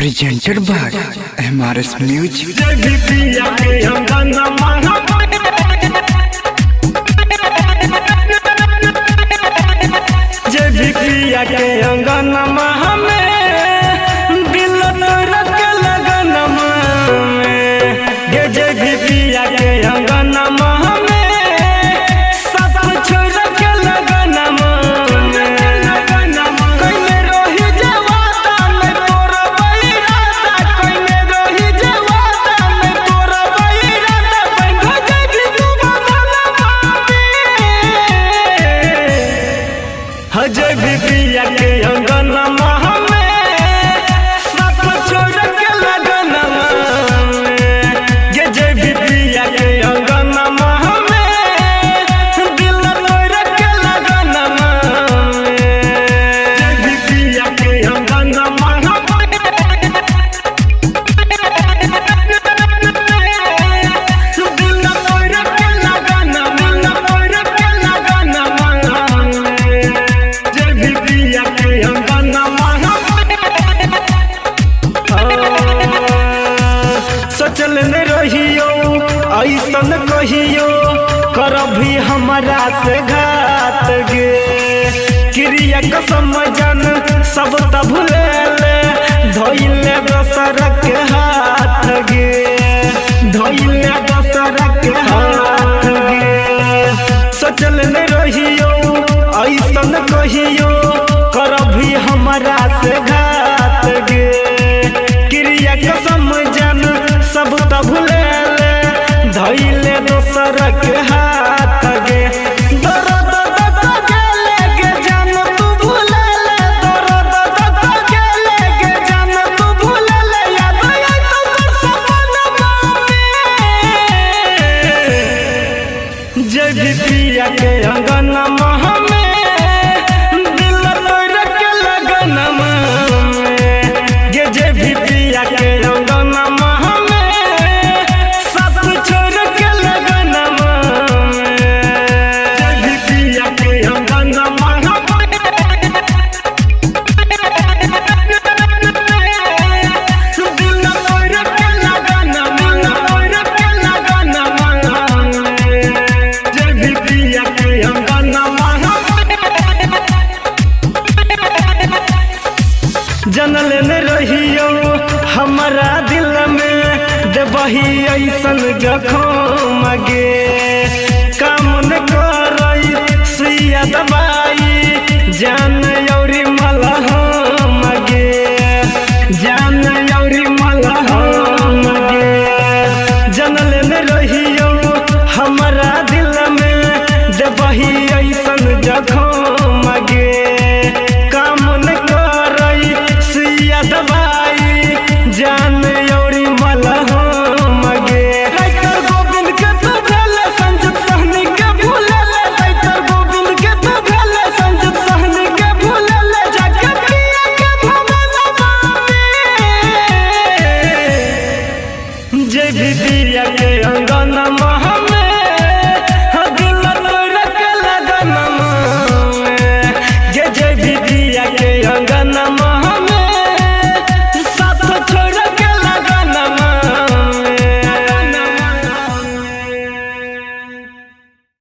presented by MRS Music. जय भी पिया के अंगन में सब छोड़ के लगन में जय भी पिया के अंगन में दिल तोड़ के लगन में जय भी पिया के अंगन चलने रहियो ऐसन कहियो कर भी हमारा से घात गे क्रिया कसम जन सब तब भूले धोइले दोसर के हाथ गे धोइले दोसर के हाथ गे सोचलने रहियो ऐसन कहियो कर भी हमारा से घात गे क्रिया कसम जन सब तब भूले धइले दोसर के हाथ गे दर्द गेले के जान तू भूले दर्द गेले के जान तू भूले याद आई तो सपना में जय भी पिया के अंगन में दिल तोड़ के लगन में जय भी पिया के अंगन जनले में रहियो हमारा दिल में देवही ऐसन जखम गे